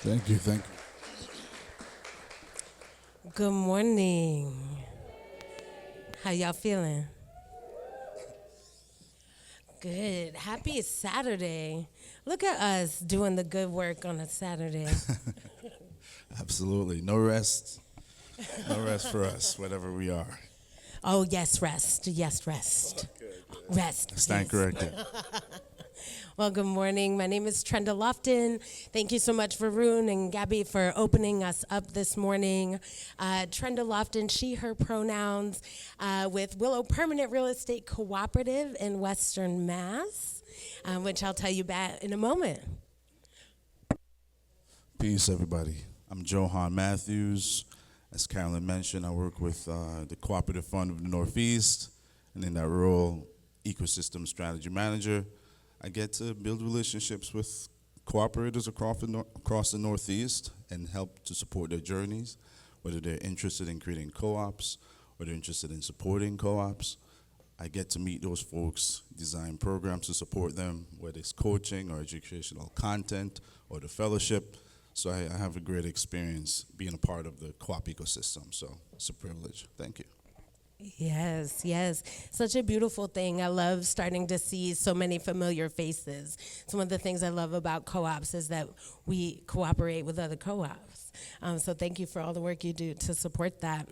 Thank you, thank you. Good morning. How y'all feeling? Good. Happy Saturday. Look at us doing the good work on a Saturday. Absolutely. No rest. No rest for us, whatever we are. Oh, yes, rest. Yes, rest. Rest, Stand please. corrected. Well, good morning. My name is Trenda Loftin. Thank you so much, Varun and Gabby, for opening us up this morning. Trenda Loftin, she, her pronouns, with Willow Permanent Real Estate Cooperative in Western Mass, which I'll tell you about in a moment. Peace, everybody. I'm Johan Matthews. As Carolyn mentioned, I work with the Cooperative Fund of the Northeast, and in that role, Ecosystem Strategy Manager. I get to build relationships with cooperators across the Northeast and help to support their journeys, whether they're interested in creating co-ops or they're interested in supporting co-ops. I get to meet those folks, design programs to support them, whether it's coaching or educational content or the fellowship. So I have a great experience being a part of the co-op ecosystem. So it's a privilege. Thank you. Yes, yes. Such a beautiful thing. I love starting to see so many familiar faces. Some of the things I love about co-ops is that we cooperate with other co-ops. So thank you for all the work you do to support that.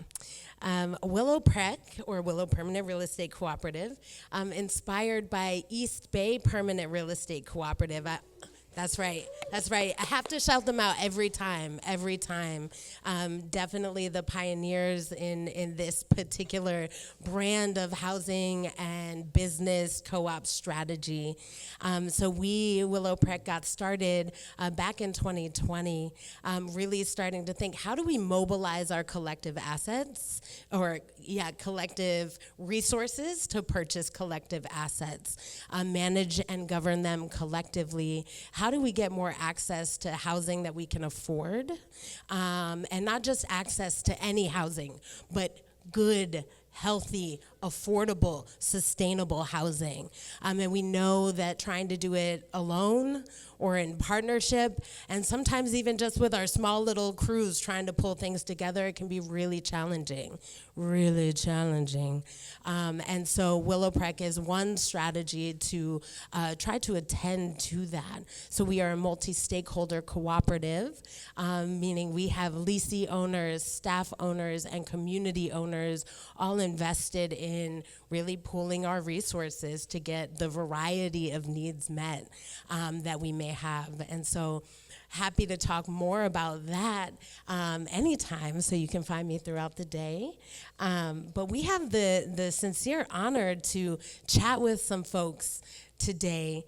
Willow PREC, or Willow Permanent Real Estate Cooperative, inspired by East Bay Permanent Real Estate Cooperative. That's right. That's right. I have to shout them out every time, every time. Definitely the pioneers in this particular brand of housing and business co-op strategy. So we, Willow PREC, got started back in 2020, really starting to think, how do we mobilize our collective assets, or collective resources to purchase collective assets, manage and govern them collectively. How do we get more access to housing that we can afford? And not just access to any housing, but good, healthy, affordable, sustainable housing. And we know that trying to do it alone or in partnership, and sometimes even just with our small little crews trying to pull things together, it can be really challenging, really challenging. And so Willow PREC is one strategy to try to attend to that. So we are a multi-stakeholder cooperative, meaning we have leasee owners, staff owners, and community owners all invested in really pooling our resources to get the variety of needs met that we may have. And so happy to talk more about that anytime, so you can find me throughout the day. But we have the sincere honor to chat with some folks today.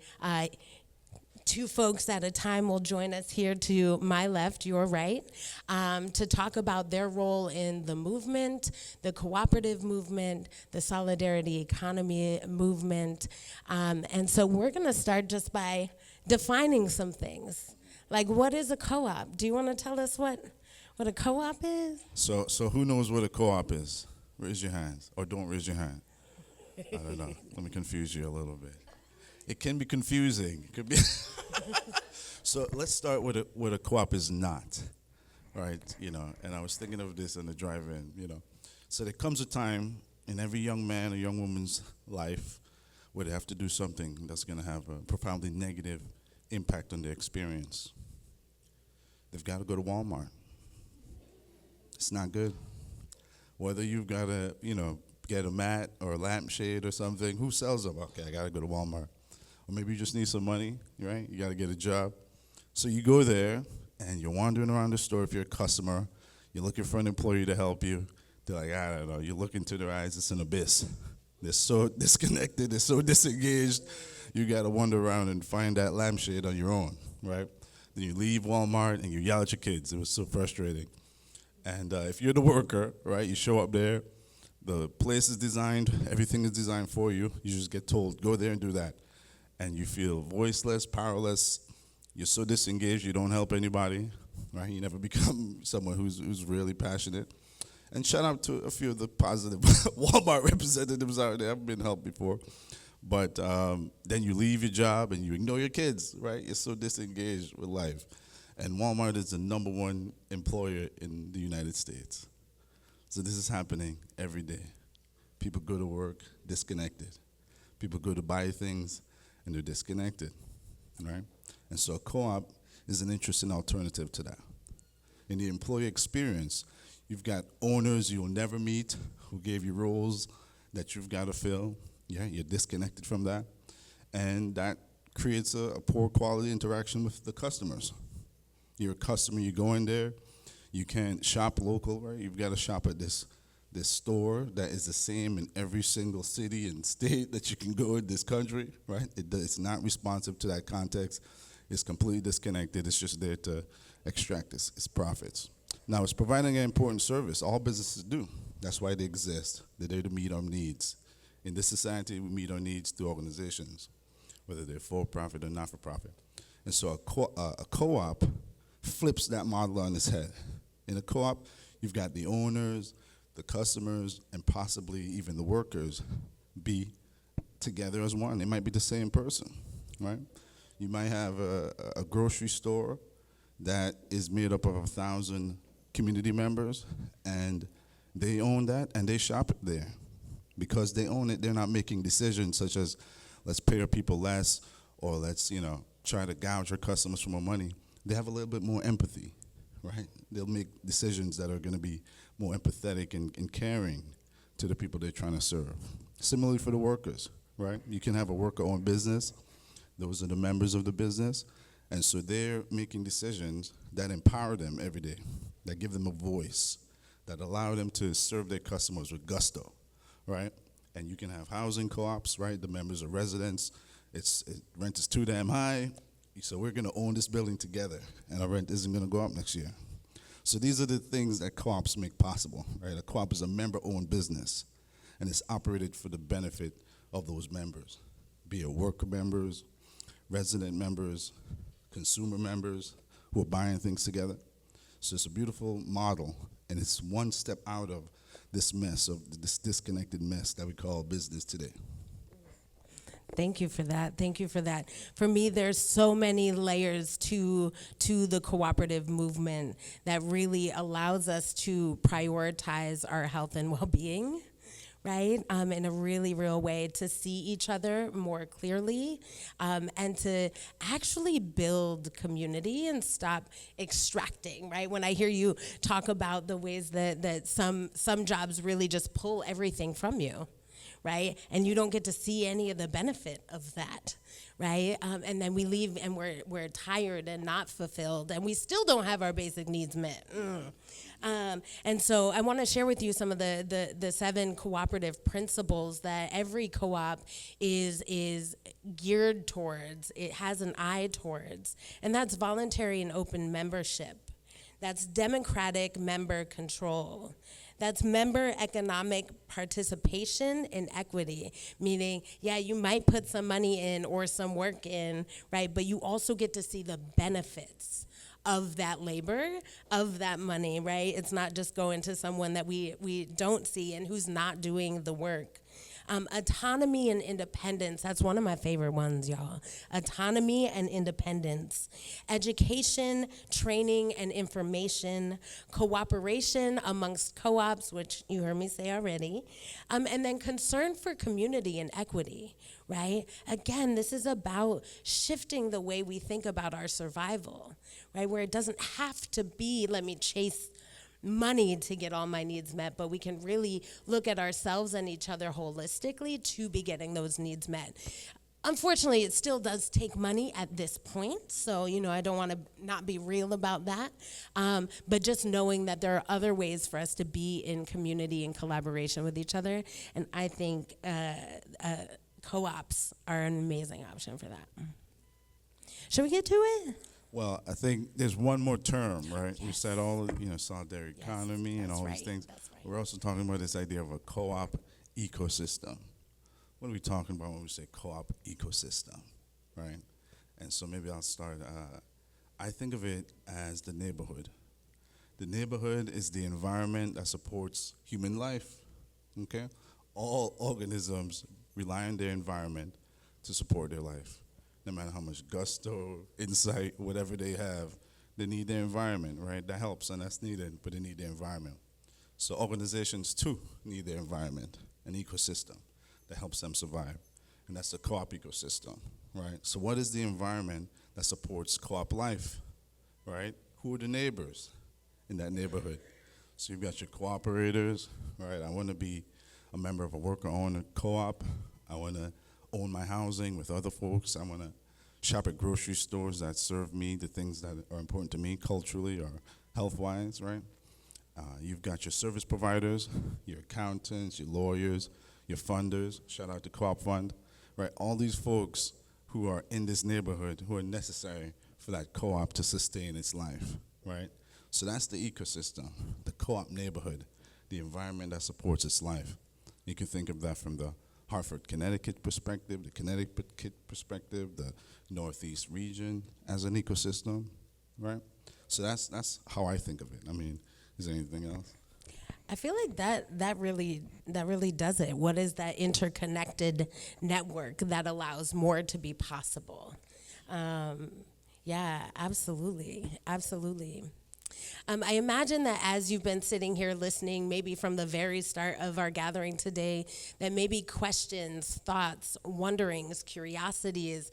Two folks at a time will join us here to my left, your right, to talk about their role in the movement, the cooperative movement, the solidarity economy movement. And so we're going to start just by defining some things. Like, what is a co-op? Do you want to tell us what a co-op is? So who knows what a co-op is? Raise your hands, or don't raise your hand. I don't know. Let me confuse you a little bit. It can be confusing. It could be. So let's start with what a co-op is not, right? And I was thinking of this in the drive-in. So there comes a time in every young man or young woman's life where they have to do something that's going to have a profoundly negative impact on their experience. They've got to go to Walmart. It's not good. Whether you've got to, get a mat or a lampshade or something, who sells them? Okay, I got to go to Walmart. Or maybe you just need some money, right? You got to get a job. So you go there, and you're wandering around the store. If you're a customer, you're looking for an employee to help you. They're like, I don't know. You look into their eyes, it's an abyss. They're so disconnected. They're so disengaged. You got to wander around and find that lampshade on your own, right? Then you leave Walmart, and you yell at your kids. It was so frustrating. And if you're the worker, right, you show up there. The place is designed. Everything is designed for you. You just get told, go there and do that. And you feel voiceless, powerless. You're so disengaged, you don't help anybody, right? You never become someone who's really passionate. And shout out to a few of the positive Walmart representatives out there. I've been helped before. But then you leave your job and you ignore your kids, right? You're so disengaged with life. And Walmart is the #1 employer in the United States. So this is happening every day. People go to work disconnected. People go to buy things and they're disconnected, right? And so a co-op is an interesting alternative to that. In the employee experience, you've got owners you'll never meet who gave you roles that you've got to fill. Yeah, you're disconnected from that. And that creates a poor quality interaction with the customers. You're a customer, you go in there, you can't shop local, right? You've got to shop at this store that is the same in every single city and state that you can go in this country, right? It's not responsive to that context. It's completely disconnected. It's just there to extract its profits. Now, it's providing an important service. All businesses do. That's why they exist. They're there to meet our needs. In this society, we meet our needs through organizations, whether they're for-profit or not-for-profit. And so a co-op flips that model on its head. In a co-op, you've got the owners, the customers, and possibly even the workers be together as one. They might be the same person, right? You might have a grocery store that is made up of 1,000 community members, and they own that, and they shop there. Because they own it, they're not making decisions such as, let's pay our people less, or let's, try to gouge our customers for more money. They have a little bit more empathy, right? They'll make decisions that are going to be more empathetic and caring to the people they're trying to serve. Similarly for the workers, right? You can have a worker-owned business. Those are the members of the business. And so they're making decisions that empower them every day, that give them a voice, that allow them to serve their customers with gusto, right? And you can have housing co-ops, right? The members are residents. Rent is too damn high, so we're going to own this building together, and our rent isn't going to go up next year. So these are the things that co-ops make possible, right? A co-op is a member-owned business, and it's operated for the benefit of those members, be it worker members, resident members, consumer members who are buying things together. So it's a beautiful model, and it's one step out of this mess, of this disconnected mess that we call business today. Thank you for that. Thank you for that. For me, there's so many layers to the cooperative movement that really allows us to prioritize our health and well-being, right? In a really real way, to see each other more clearly, and to actually build community and stop extracting, right? When I hear you talk about the ways that some jobs really just pull everything from you, right? And you don't get to see any of the benefit of that, right? And then we leave and we're tired and not fulfilled, and we still don't have our basic needs met. And so I want to share with you some of the 7 cooperative principles that every co-op is geared towards, it has an eye towards, and that's voluntary and open membership. That's democratic member control. That's member economic participation and equity, meaning, yeah, you might put some money in or some work in, right, but you also get to see the benefits of that labor, of that money, right? It's not just going to someone that we don't see and who's not doing the work. Autonomy and independence, that's one of my favorite ones, y'all. Autonomy and independence. Education, training, and information. Cooperation amongst co-ops, which you heard me say already. And then concern for community and equity, right? Again, this is about shifting the way we think about our survival, right? Where it doesn't have to be, let me chase money to get all my needs met, but we can really look at ourselves and each other holistically to be getting those needs met. Unfortunately, it still does take money at this point, so I don't want to not be real about that, but just knowing that there are other ways for us to be in community and collaboration with each other, and I think co-ops are an amazing option for that. Should we get to it? Well, I think there's one more term, right? Yes. We said all, solidarity economy and all these things. Right. We're also talking about this idea of a co-op ecosystem. What are we talking about when we say co-op ecosystem, right? And so maybe I'll start. I think of it as the neighborhood. The neighborhood is the environment that supports human life, okay? All organisms rely on their environment to support their life. No matter how much gusto, insight, whatever they have, They need their environment, right? That helps and that's needed, but they need their environment. So organizations too need their environment, an ecosystem that helps them survive. And that's the co-op ecosystem, right? So what is the environment that supports co-op life, right? Who are the neighbors in that neighborhood? So you've got your cooperators, right? I want to be a member of a worker-owned co-op. I want to own my housing with other folks. I want to shop at grocery stores that serve me the things that are important to me culturally or health-wise, right? You've got your service providers, your accountants, your lawyers, your funders. Shout out to Co-op Fund, right? All these folks who are in this neighborhood who are necessary for that co-op to sustain its life, right? So that's the ecosystem, the co-op neighborhood, the environment that supports its life. You can think of that from the Hartford, Connecticut perspective, the Connecticut perspective, the Northeast region as an ecosystem, right? So that's how I think of it. I mean, is there anything else? I feel like that really does it. What is that interconnected network that allows more to be possible? Yeah, absolutely. I imagine that as you've been sitting here listening, maybe from the very start of our gathering today, that maybe questions, thoughts, wonderings, curiosities,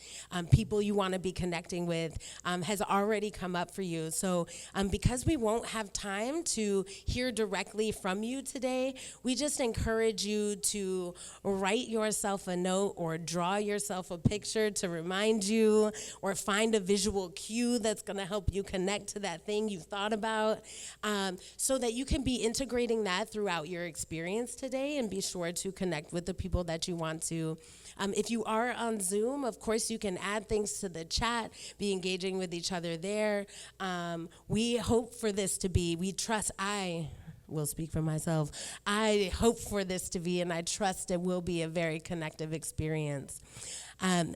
people you want to be connecting with has already come up for you. So because we won't have time to hear directly from you today, we just encourage you to write yourself a note or draw yourself a picture to remind you, or find a visual cue that's going to help you connect to that thing you thought about, so that you can be integrating that throughout your experience today, and be sure to connect with the people that you want to. If you are on Zoom, of course, you can add things to the chat, be engaging with each other there. We hope for this to be, I will speak for myself. I hope for this to be, and I trust it will be, a very connective experience.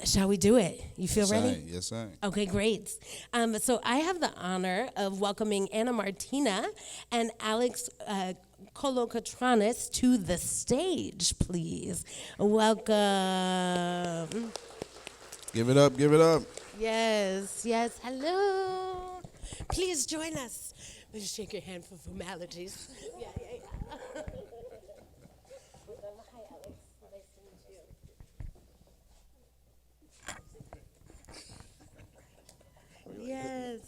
Shall we do it? You feel ready? Yes, I. Okay, great. So I have the honor of welcoming Anna Martina and Alex Kolokotronis to the stage, please. Welcome. Give it up, give it up. Yes, hello. Please join us. Let's shake your hand for formalities. Yeah. Hi, Alex. Nice to meet you. Yes.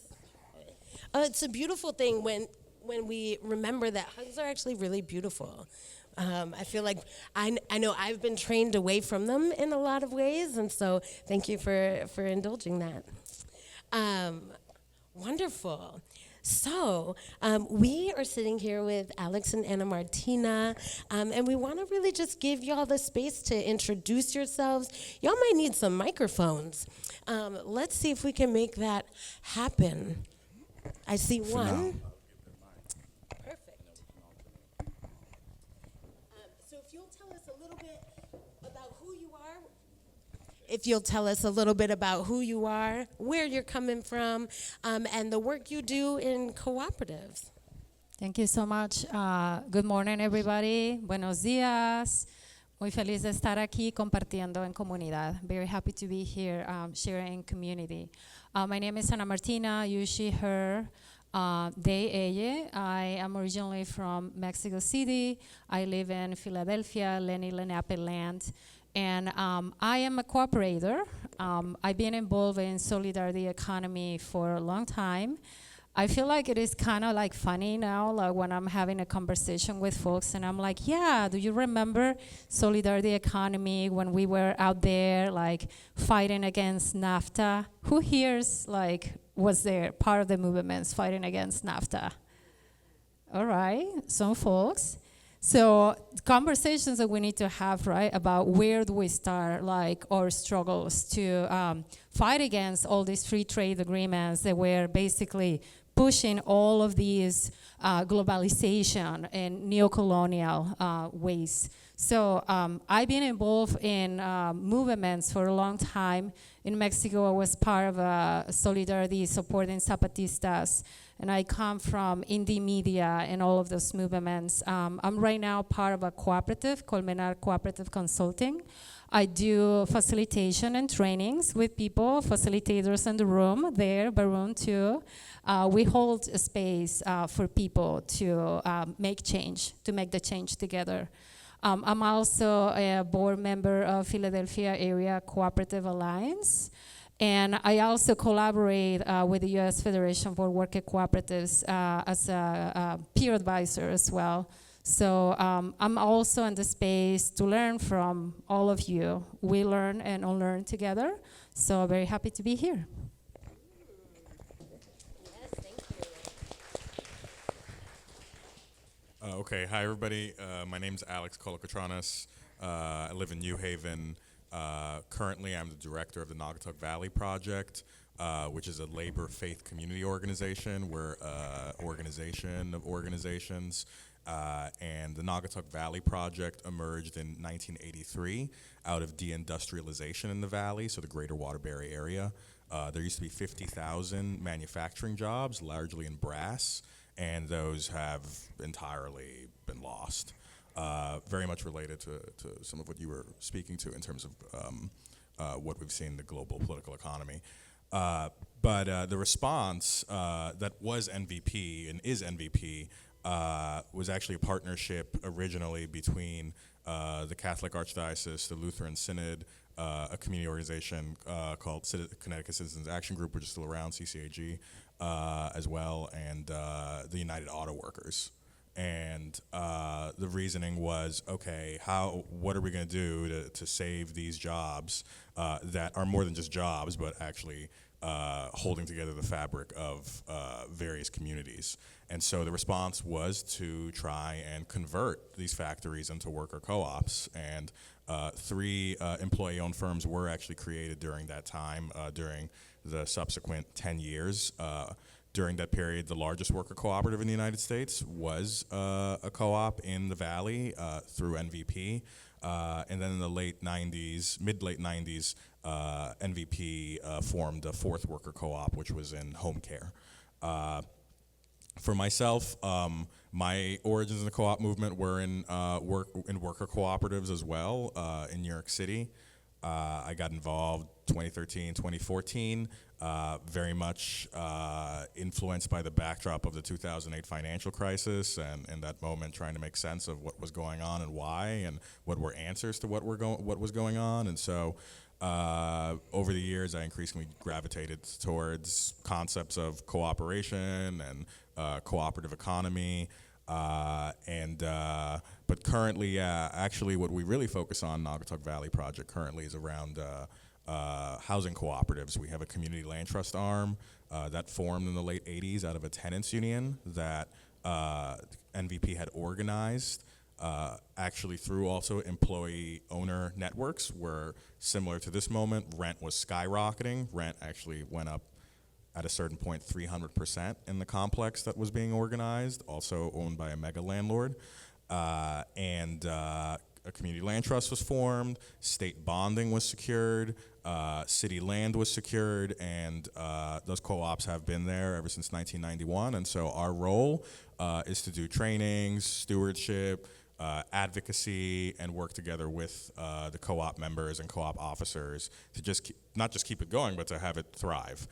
It's a beautiful thing when we remember that hugs are actually really beautiful. I feel like I know I've been trained away from them in a lot of ways, and so thank you for indulging that. Wonderful. So we are sitting here with Alex and Anna Martina, and we want to really just give y'all the space to introduce yourselves. Y'all might need some microphones. Let's see if we can make that happen. I see one. Perfect. So if you'll tell us a little bit about who you are. If you'll tell us a little bit about who you are, where you're coming from, and the work you do in cooperatives. Thank you so much. Good morning, everybody. Buenos días. Muy feliz de estar aquí compartiendo en comunidad. Very happy to be here sharing community. My name is Anna Martina, you, she, her, they, ella. I am originally from Mexico City. I live in Philadelphia, Lenny Lenape land. And I am a cooperator. I've been involved in solidarity economy for a long time. I feel like it is kind of like funny now, like when I'm having a conversation with folks and I'm like, yeah, do you remember solidarity economy when we were out there like fighting against NAFTA? Who here's like was there part of the movements fighting against NAFTA? All right, some folks. So conversations that we need to have, right, about where do we start, like, our struggles to fight against all these free trade agreements that were basically pushing all of these globalization and neo-colonial ways. So I've been involved in movements for a long time. In Mexico, I was part of solidarity supporting Zapatistas and I come from indie media and all of those movements. I'm right now part of a cooperative, Colmenar Cooperative Consulting. I do facilitation and trainings with people, facilitators in the room there, Baroon too. We hold a space for people to make change, to make the change together. I'm also a board member of Philadelphia Area Cooperative Alliance, and I also collaborate with the U.S. Federation for Worker Cooperatives as a peer advisor as well. So I'm also in the space to learn from all of you. We learn and unlearn together, so very happy to be here. Yes, thank you. Okay, hi everybody. My name's Alex Kolokotronis. I live in New Haven. Currently, I'm the director of the Naugatuck Valley Project, which is a labor faith community organization. We're an organization of organizations. And the Naugatuck Valley Project emerged in 1983 out of deindustrialization in the valley, so the greater Waterbury area. There used to be 50,000 manufacturing jobs, largely in brass, and those have entirely been lost. Very much related to some of what you were speaking to in terms of what we've seen in the global political economy. But the response that was MVP and is MVP was actually a partnership originally between the Catholic Archdiocese, the Lutheran Synod, a community organization called Connecticut Citizens Action Group, which is still around, CCAG, as well, and the United Auto Workers. And the reasoning was, okay, what are we going to do to save these jobs that are more than just jobs, but actually holding together the fabric of various communities. And so the response was to try and convert these factories into worker co-ops. And 3 employee-owned firms were actually created during that time, during the subsequent 10 years. During that period, the largest worker cooperative in the United States was a co-op in the Valley through MVP. And then in the mid-late 90s, MVP formed a 4th worker co-op, which was in home care. For myself, my origins in the co-op movement were in worker cooperatives as well in New York City. I got involved 2013, 2014, very much influenced by the backdrop of the 2008 financial crisis, and that moment trying to make sense of what was going on and why, and what were answers to what was going on. And so over the years, I increasingly gravitated towards concepts of cooperation and cooperative economy. But currently, actually what we really focus on, Naugatuck Valley Project currently, is around housing cooperatives. We have a community land trust arm that formed in the late 80s out of a tenants union that NVP had organized, actually through also employee owner networks, where similar to this moment, rent was skyrocketing. Rent actually went up at a certain point 300% in the complex that was being organized, also owned by a mega landlord. And a community land trust was formed, state bonding was secured, city land was secured, and those co-ops have been there ever since 1991. And so our role is to do trainings, stewardship, advocacy, and work together with the co-op members and co-op officers to just not just keep it going, but to have it thrive.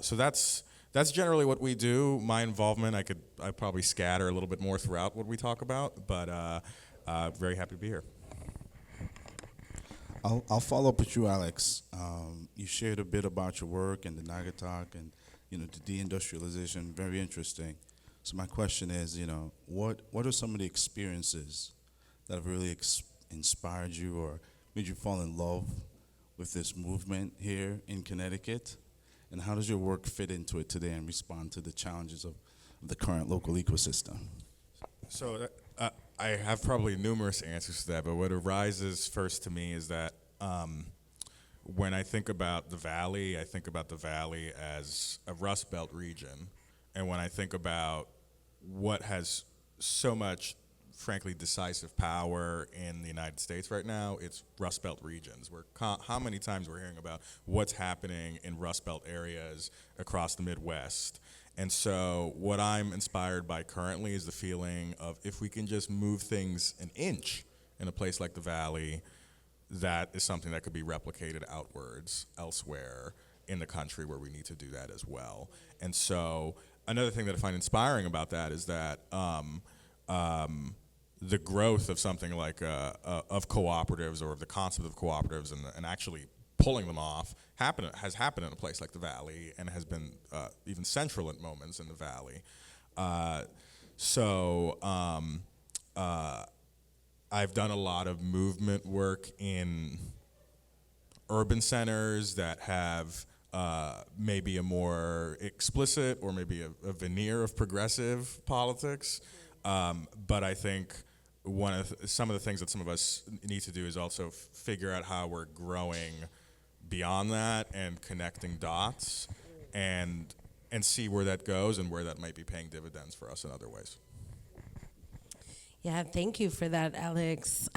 So that's generally what we do. My involvement, I probably scatter a little bit more throughout what we talk about, but very happy to be here. I'll follow up with you, Alex. You shared a bit about your work and the Naugatuck and the deindustrialization. Very interesting. So my question is, what are some of the experiences that have really inspired you or made you fall in love with this movement here in Connecticut? And how does your work fit into it today and respond to the challenges of the current local ecosystem? So I have probably numerous answers to that, but what arises first to me is that when I think about the Valley, I think about the Valley as a Rust Belt region. And when I think about what has so much, frankly, decisive power in the United States right now, it's Rust Belt regions. How many times we're hearing about what's happening in Rust Belt areas across the Midwest. And so what I'm inspired by currently is the feeling of if we can just move things an inch in a place like the Valley, that is something that could be replicated outwards elsewhere in the country where we need to do that as well. And so another thing that I find inspiring about that is that the growth of something like of cooperatives, or the concept of cooperatives, and actually pulling them off has happened in a place like the Valley, and has been even central at moments in the Valley. I've done a lot of movement work in urban centers that have maybe a more explicit or maybe a veneer of progressive politics. But I think some of the things that some of us need to do is also figure out how we're growing beyond that and connecting dots, and see where that goes and where that might be paying dividends for us in other ways. Yeah, thank you for that, Alex.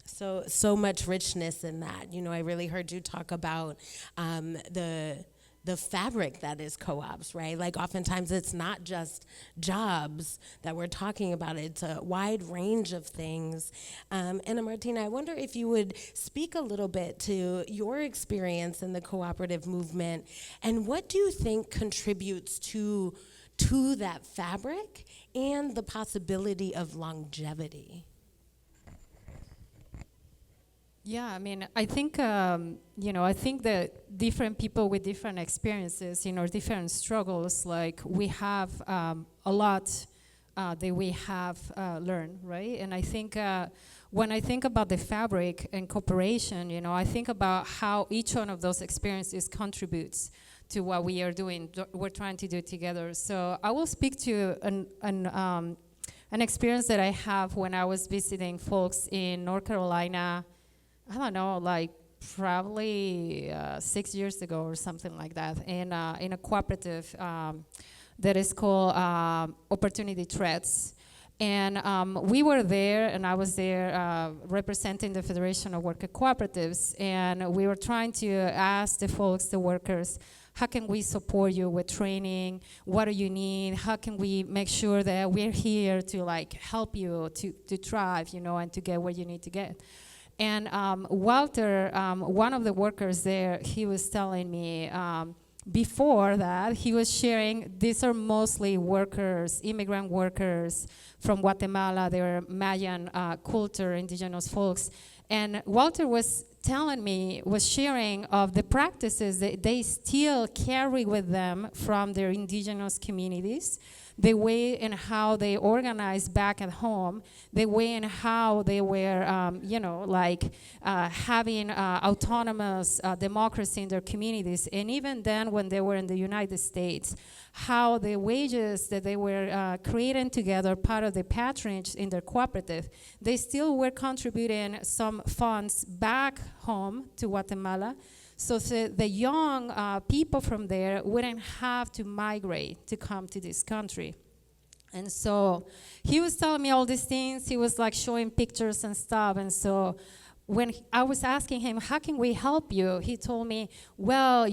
So much richness in that. You know, I really heard you talk about the fabric that is co-ops, right? Like oftentimes it's not just jobs that we're talking about, it's a wide range of things. And Martina, I wonder if you would speak a little bit to your experience in the cooperative movement, and what do you think contributes to that fabric and the possibility of longevity? Yeah, I mean, I think, I think that different people with different experiences, different struggles, like we have a lot that we have learned, right? And I think when I think about the fabric and cooperation, I think about how each one of those experiences contributes to what we are doing, we're trying to do together. So I will speak to an experience that I have when I was visiting folks in North Carolina, I don't know, like probably 6 years ago or something like that, in a cooperative that is called Opportunity Threads. And we were there, and I was there representing the Federation of Worker Cooperatives, and we were trying to ask the folks, the workers, how can we support you with training? What do you need? How can we make sure that we're here to like help you to thrive, and to get where you need to get? And Walter, one of the workers there, he was telling me before that, he was sharing, these are mostly workers, immigrant workers from Guatemala. They were Mayan culture, indigenous folks. And Walter was telling me, was sharing of the practices that they still carry with them from their indigenous communities, the way and how they organize back at home, the way and how they were, having autonomous democracy in their communities. And even then, when they were in the United States, how the wages that they were creating together, part of the patronage in their cooperative, they still were contributing some funds back home to Guatemala, so the young people from there wouldn't have to migrate to come to this country. And so he was telling me all these things. He was like showing pictures and stuff. And so when I was asking him, how can we help you? He told me, well,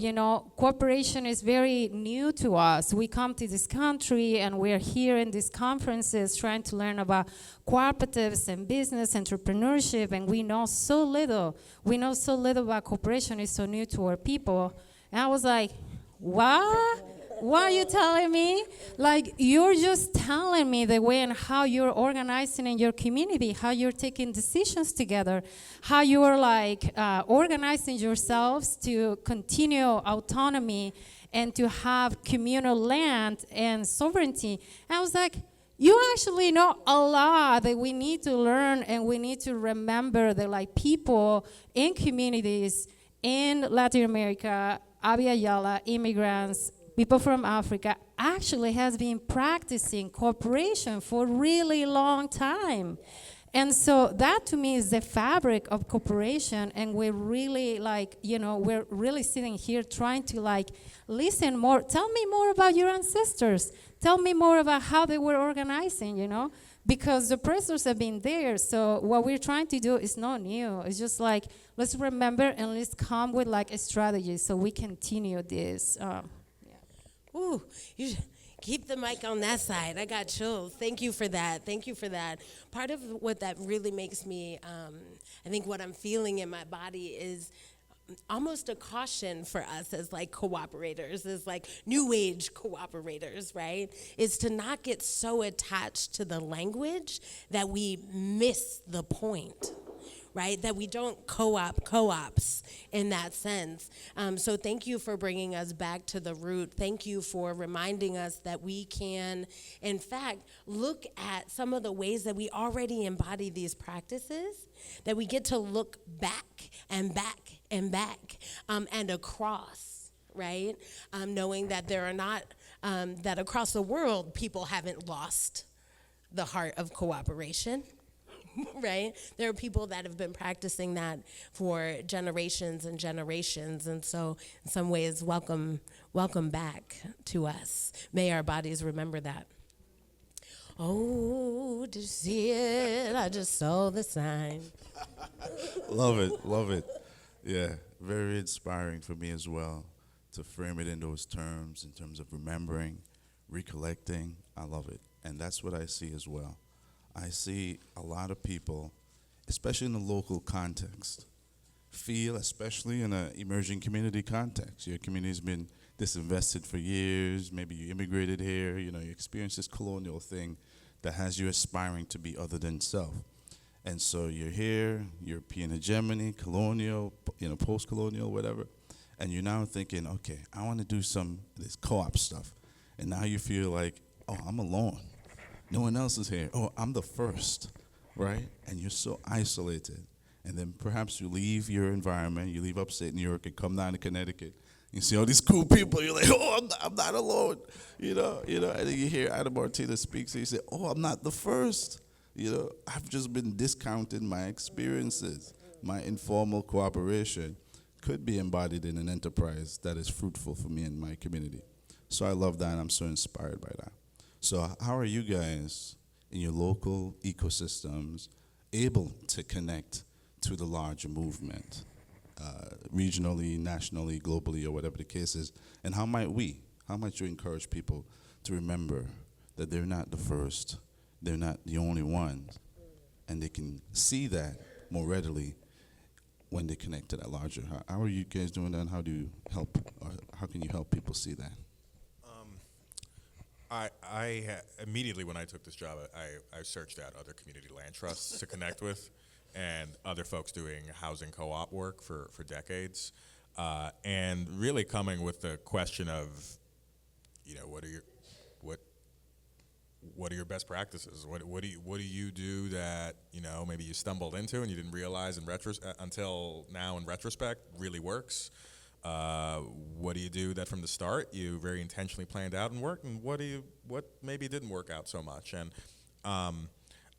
cooperation is very new to us. We come to this country and we're here in these conferences trying to learn about cooperatives and business entrepreneurship, and we know so little. We know so little about cooperation. It's so new to our people. And I was like, what? What are you telling me? Like, you're just telling me the way and how you're organizing in your community, how you're taking decisions together, how you're organizing yourselves to continue autonomy and to have communal land and sovereignty. And I was like, you actually know a lot that we need to learn, and we need to remember that people in communities in Latin America, Abya Yala, immigrants, people from Africa, actually has been practicing cooperation for a really long time. And so that to me is the fabric of cooperation, and we're really we're really sitting here trying to listen more. Tell me more about your ancestors. Tell me more about how they were organizing, because the oppressors have been there. So what we're trying to do is not new. It's just let's remember and let's come with a strategy so we continue this. Ooh, you should keep the mic on that side. I got chills. Thank you for that. Thank you for that. Part of what that really makes me, I think what I'm feeling in my body is almost a caution for us as like cooperators, as like new age cooperators, right? Is to not get so attached to the language that we miss the point. Right, that we don't co-op co-ops in that sense. So thank you for bringing us back to the root. Thank you for reminding us that we can, in fact, look at some of the ways that we already embody these practices, that we get to look back and back and back and across, right? Knowing that there are not, that across the world, people haven't lost the heart of cooperation. Right? There are people that have been practicing that for generations and generations. And so in some ways, welcome back to us. May our bodies remember that. Oh, did you see it? I just saw the sign. Love it, love it. Yeah, very inspiring for me as well to frame it in those terms, in terms of remembering, recollecting. I love it. And that's what I see as well. I see a lot of people, especially in the local context, feel, especially in an emerging community context. Your community's been disinvested for years. Maybe you immigrated here. You know, you experience this colonial thing that has you aspiring to be other than self. And so you're here, European hegemony, colonial, post-colonial, whatever, and you're now thinking, okay, I want to do some of this co-op stuff. And now you feel like, oh, I'm alone. No one else is here. Oh, I'm the first, right? And you're so isolated. And then perhaps you leave your environment, you leave upstate New York and come down to Connecticut. You see all these cool people. You're like, oh, I'm not alone, And then you hear Martina speak, so you say, oh, I'm not the first. I've just been discounting my experiences. My informal cooperation could be embodied in an enterprise that is fruitful for me and my community. So I love that, and I'm so inspired by that. So how are you guys in your local ecosystems able to connect to the larger movement, regionally, nationally, globally, or whatever the case is? And how might you encourage people to remember that they're not the first, they're not the only ones, and they can see that more readily when they connect to that larger? How are you guys doing that, and how do you help, or how can you help people see that? Immediately when I took this job, I searched out other community land trusts to connect with, and other folks doing housing co-op work for decades, and really coming with the question of, what are your best practices? What do you do that maybe you stumbled into and you didn't realize until now in retrospect really works? What do you do that from the start you very intentionally planned out and worked, and what maybe didn't work out so much? And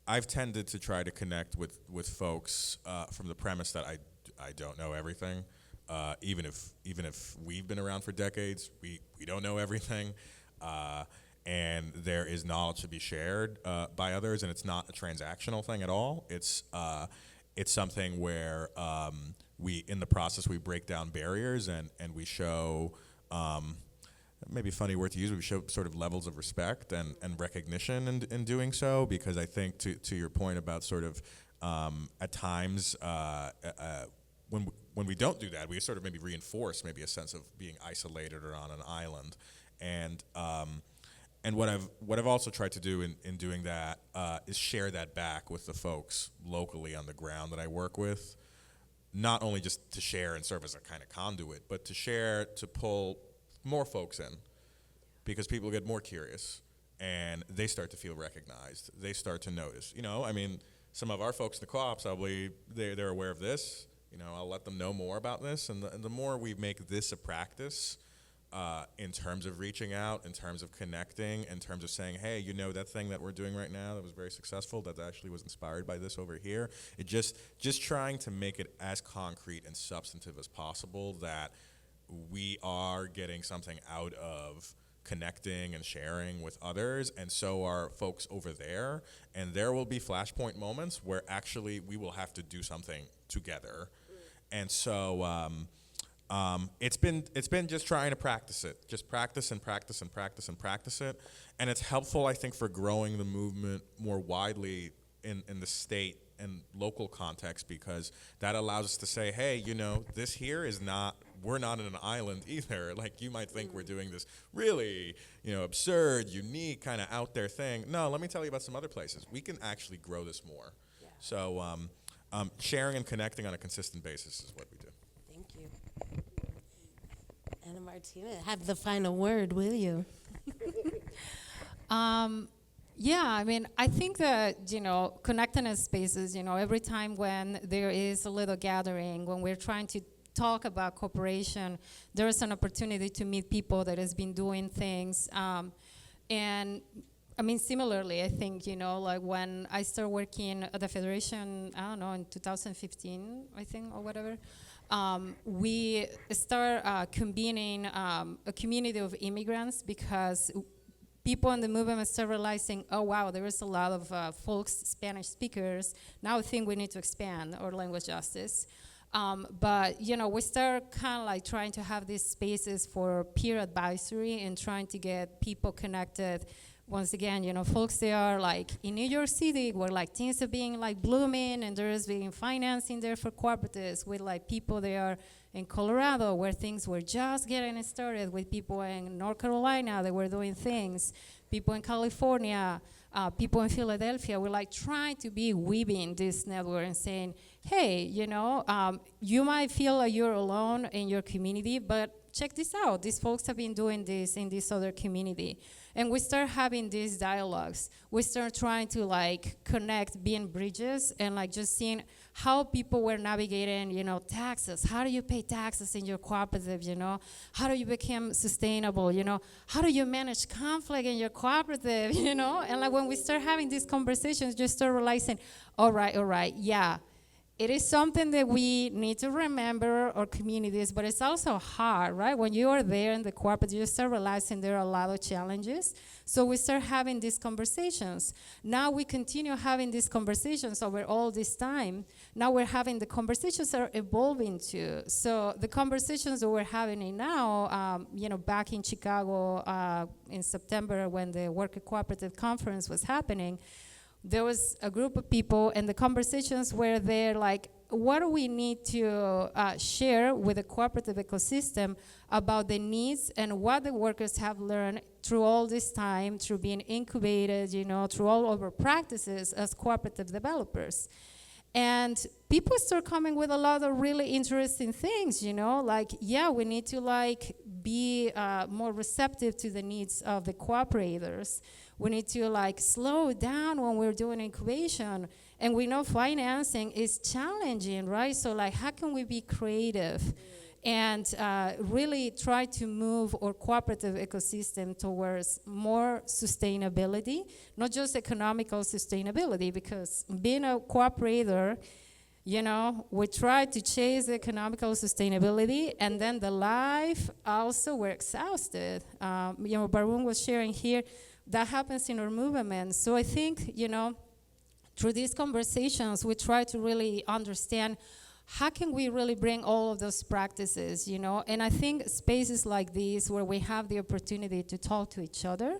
I've tended to try to connect with folks from the premise that I don't know everything, even if we've been around for decades, we don't know everything, and there is knowledge to be shared by others, and it's not a transactional thing at all. It's something where in the process, we break down barriers and we show, maybe a funny word to use, we show sort of levels of respect and recognition in doing so, because I think to your point about sort of at times when we don't do that, we sort of maybe reinforce maybe a sense of being isolated or on an island. And what I've also tried to do in doing that is share that back with the folks locally on the ground that I work with. Not only just to share and serve as a kind of conduit, but to pull more folks in, because people get more curious and they start to feel recognized. They start to notice. Some of our folks in the co-ops, probably they're aware of this. I'll let them know more about this, and the more we make this a practice, in terms of reaching out, in terms of connecting, in terms of saying, hey, that thing that we're doing right now that was very successful, that actually was inspired by this over here. It just trying to make it as concrete and substantive as possible, that we are getting something out of connecting and sharing with others, and so are folks over there. And there will be flashpoint moments where actually we will have to do something together. And so It's been just trying to practice it, just practice and practice and practice and practice it, and it's helpful, I think, for growing the movement more widely in the state and local context, because that allows us to say, hey, you know, this here is not, we're not in an island either. Like, you might think we're doing this really, you know, absurd, unique, kind of out there thing. No, let me tell you about some other places. We can actually grow this more. Yeah. So sharing and connecting on a consistent basis is what we do. Thank you. And Martina, have the final word, will you? Yeah, I mean, I think that, you know, connecting in spaces, you know, every time when there is a little gathering, when we're trying to talk about cooperation, there is an opportunity to meet people that has been doing things. And I mean, similarly, I think, you know, like when I started working at the Federation, I don't know, in 2015, I think, or whatever, we start convening a community of immigrants, because people in the movement start realizing, oh wow, there is a lot of folks, Spanish speakers. Now I think we need to expand our language justice. But you know, we start kind of like trying to have these spaces for peer advisory and trying to get people connected. Once again, you know, folks, they are like in New York City, where like things are being like blooming, and there is being financing there for cooperatives, with like people they are in Colorado, where things were just getting started, with people in North Carolina that were doing things, people in California, people in Philadelphia. We're like trying to be weaving this network and saying, hey, you know, you might feel like you're alone in your community, but check this out. These folks have been doing this in this other community. And we start having these dialogues. We start trying to like connect, being bridges, and like just seeing how people were navigating, you know, taxes. How do you pay taxes in your cooperative, you know? How do you become sustainable, you know? How do you manage conflict in your cooperative, you know? And like when we start having these conversations, just start realizing, all right, yeah. It is something that we need to remember, our communities, but it's also hard, right? When you are there in the cooperative, you start realizing there are a lot of challenges. So we start having these conversations. Now we continue having these conversations over all this time. Now we're having the conversations that are evolving too. So the conversations that we're having now, you know, back in Chicago in September, when the Worker Cooperative Conference was happening, there was a group of people, and the conversations were there like, what do we need to share with the cooperative ecosystem about the needs and what the workers have learned through all this time, through being incubated, you know, through all of our practices as cooperative developers. And people start coming with a lot of really interesting things, you know, like, yeah, we need to like be more receptive to the needs of the cooperators. We need to like slow down when we're doing incubation. And we know financing is challenging, right? So like, how can we be creative and really try to move our cooperative ecosystem towards more sustainability, not just economical sustainability, because being a cooperator, you know, we try to chase economical sustainability, and then the life also, we're exhausted. You know, Barun was sharing here, that happens in our movement. So I think, you know, through these conversations, we try to really understand how can we really bring all of those practices, you know? And I think spaces like these, where we have the opportunity to talk to each other,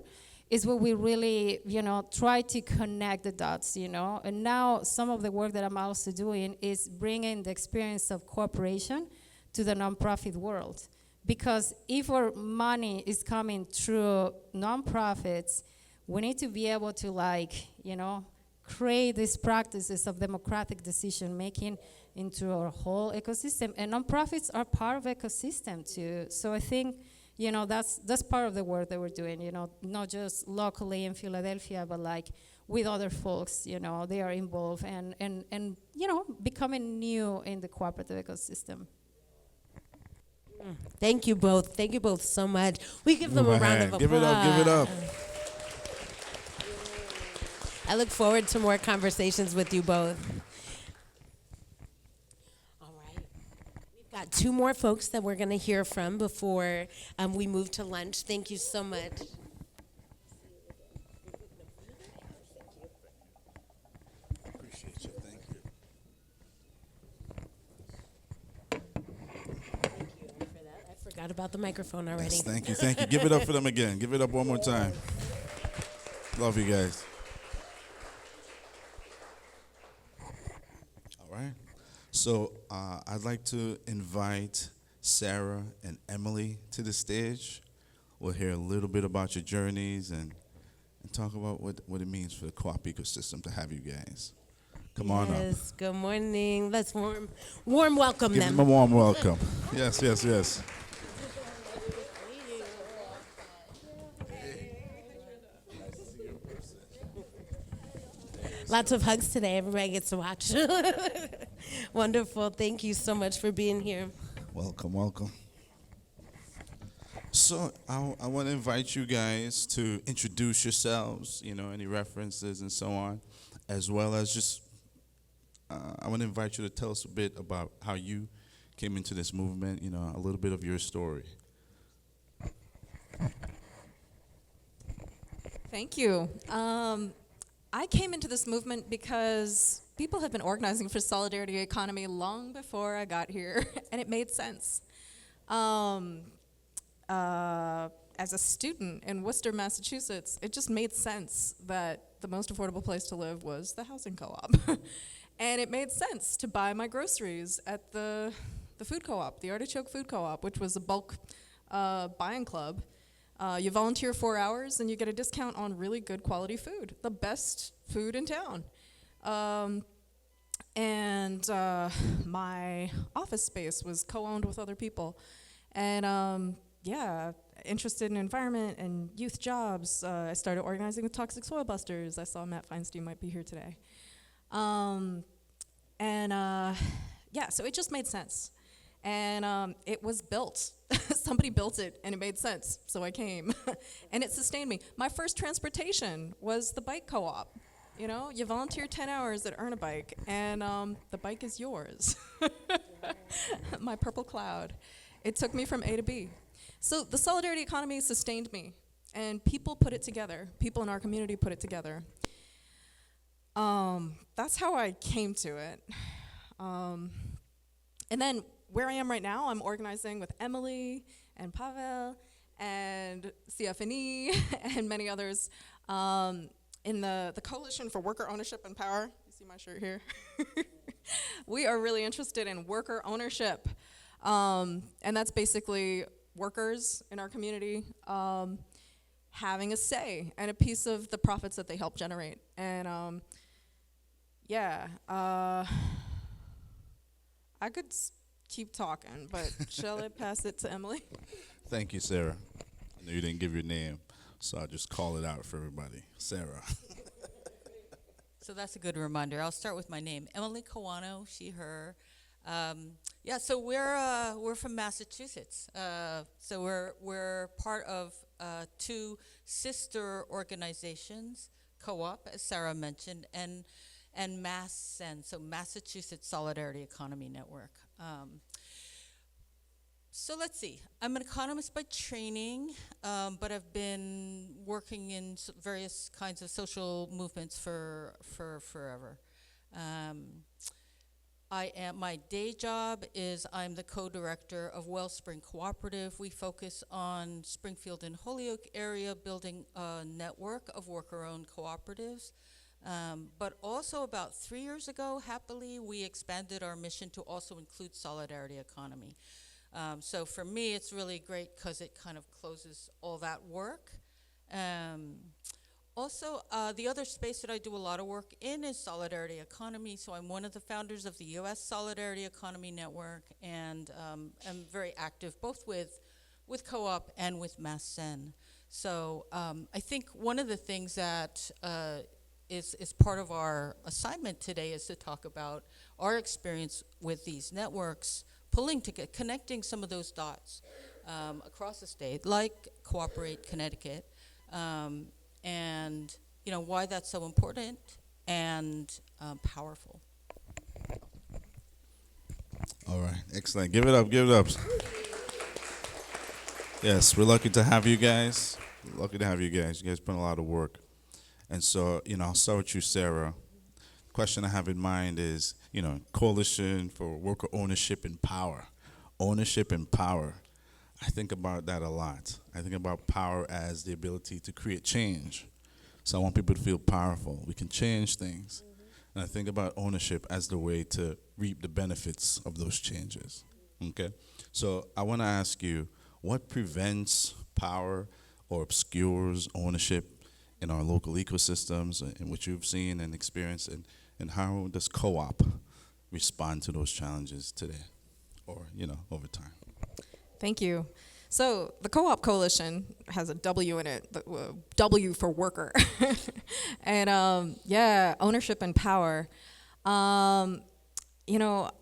is where we really, you know, try to connect the dots, you know? And now some of the work that I'm also doing is bringing the experience of cooperation to the nonprofit world. Because if our money is coming through nonprofits, we need to be able to, like, you know, create these practices of democratic decision making into our whole ecosystem. And nonprofits are part of ecosystem too. So I think, you know, that's part of the work that we're doing, you know, not just locally in Philadelphia, but like with other folks, you know, they are involved and you know, becoming new in the cooperative ecosystem. Thank you both. Thank you both so much. We give them a round of applause. Give it up, give it up. I look forward to more conversations with you both. All right. We've got two more folks that we're going to hear from before we move to lunch. Thank you so much. Appreciate you. Thank you. Forgot about the microphone already. Yes, thank you, thank you. Give it up for them again. Give it up one more time. Love you guys. All right. So I'd like to invite Sarah and Emily to the stage. We'll hear a little bit about your journeys and talk about what it means for the co-op ecosystem to have you guys. Come on up. Yes, good morning. Let's warm welcome Give them. them a warm welcome. Yes, yes, yes. Lots of hugs today. Everybody gets to watch. Wonderful. Thank you so much for being here. Welcome, welcome. So I want to invite you guys to introduce yourselves, any references and so on, as well as just, I want to invite you to tell us a bit about how you came into this movement, a little bit of your story. Thank you. I came into this movement because people have been organizing for solidarity economy long before I got here, and it made sense. As a student in Worcester, Massachusetts, it just made sense that the most affordable place to live was the housing co-op. And it made sense to buy my groceries at the food co-op, the Artichoke Food Co-op, which was a bulk buying club. You volunteer 4 hours and you get a discount on really good quality food, the best food in town. And my office space was co-owned with other people. And interested in environment and youth jobs. I started organizing with Toxic Soil Busters. I saw Matt Feinstein might be here today. So it just made sense. And it was built. Somebody built it, and it made sense, so I came. And it sustained me. My first transportation was the bike co-op. You volunteer 10 hours that earn a bike, and the bike is yours. My purple cloud. It took me from A to B. So the solidarity economy sustained me, and people put it together. People in our community put it together. That's how I came to it. And then where I am right now, I'm organizing with Emily and Pavel and CFNE and many others in the Coalition for Worker Ownership and Power. You see my shirt here? We are really interested in worker ownership. And that's basically workers in our community having a say and a piece of the profits that they help generate. And I could keep talking, but shall I pass it to Emily? Thank you, Sarah. I know you didn't give your name, so I'll just call it out for everybody. Sarah. So that's a good reminder. I'll start with my name, Emily Kawano, she, her. So we're from Massachusetts. So we're part of two sister organizations, co-op, as Sarah mentioned, and MassSen, so Massachusetts Solidarity Economy Network. So let's see. I'm an economist by training, but I've been working in various kinds of social movements for forever. My day job is I'm the co-director of Wellspring Cooperative. We focus on Springfield and Holyoke area, building a network of worker-owned cooperatives. But also about 3 years ago, happily, we expanded our mission to also include solidarity economy. So for me, it's really great because it kind of closes all that work. Also, the other space that I do a lot of work in is solidarity economy. So I'm one of the founders of the U.S. Solidarity Economy Network, and I'm very active both with co-op and with MassSen. So I think one of the things that is part of our assignment today is to talk about our experience with these networks, connecting some of those dots across the state, like Cooperate Connecticut, and why that's so important and powerful. All right, excellent. Give it up, give it up. Yes, we're lucky to have you guys. Lucky to have you guys. You guys put in a lot of work. And so, I'll start with you, Sarah. The question I have in mind is, Coalition for Worker Ownership and Power. Ownership and power. I think about that a lot. I think about power as the ability to create change. So I want people to feel powerful. We can change things. And I think about ownership as the way to reap the benefits of those changes. Okay? So I want to ask you, what prevents power or obscures ownership in our local ecosystems in which you've seen and experienced, and how does co-op respond to those challenges today or, over time? Thank you. So the Co-op Coalition has a W in it, W for worker. And ownership and power. I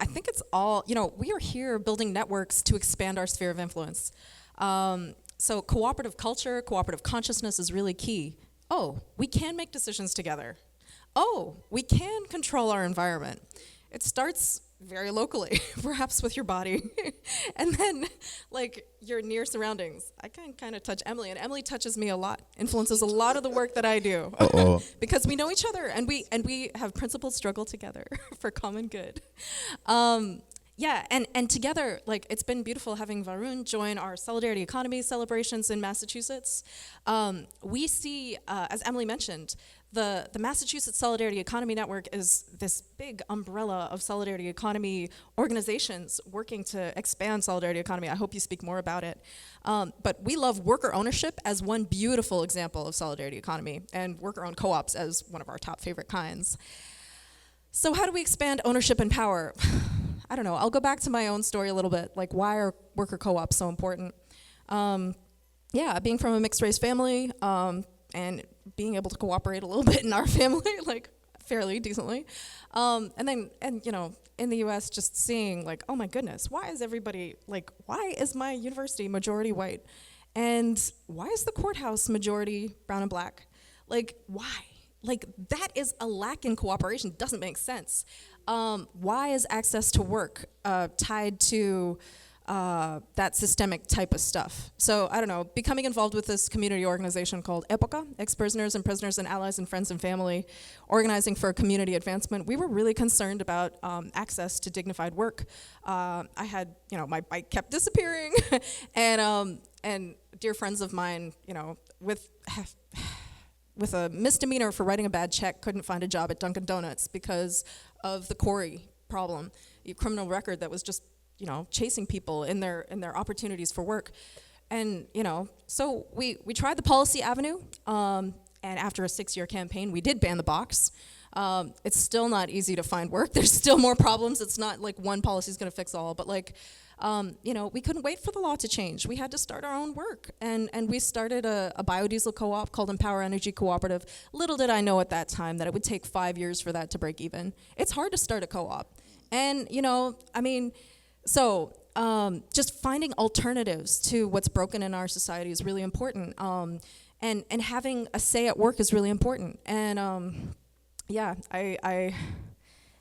think it's all, we are here building networks to expand our sphere of influence. So cooperative culture, cooperative consciousness is really key. Oh, we can make decisions together. Oh, we can control our environment. It starts very locally, perhaps with your body. And then, your near surroundings. I can kind of touch Emily, and Emily touches me a lot, influences a lot of the work that I do. Because we know each other, and we have principled struggle together for common good. And together, it's been beautiful having Varun join our Solidarity Economy celebrations in Massachusetts. We see, as Emily mentioned, the Massachusetts Solidarity Economy Network is this big umbrella of solidarity economy organizations working to expand solidarity economy. I hope you speak more about it. But we love worker ownership as one beautiful example of solidarity economy, and worker-owned co-ops as one of our top favorite kinds. So how do we expand ownership and power? I don't know. I'll go back to my own story a little bit. Why are worker co-ops so important? Being from a mixed-race family, and being able to cooperate a little bit in our family, fairly decently. In the US, just seeing, oh my goodness, why is everybody, why is my university majority white? And why is the courthouse majority brown and black? Why? That is a lack in cooperation. Doesn't make sense. Why is access to work tied to that systemic type of stuff? So I don't know, becoming involved with this community organization called EPOCA, Ex-Prisoners and Prisoners and Allies and Friends and Family, organizing for community advancement, we were really concerned about access to dignified work. I had, my bike kept disappearing, and dear friends of mine, with a misdemeanor for writing a bad check, couldn't find a job at Dunkin' Donuts because of the Corey problem, a criminal record that was just chasing people in their opportunities for work. And, so we tried the policy avenue, and after a 6-year campaign, we did ban the box. It's still not easy to find work. There's still more problems. It's not one policy is gonna fix all, but we couldn't wait for the law to change. We had to start our own work. And we started a biodiesel co-op called Empower Energy Cooperative. Little did I know at that time that it would take 5 years for that to break even. It's hard to start a co-op. And, just finding alternatives to what's broken in our society is really important. And having a say at work is really important. And I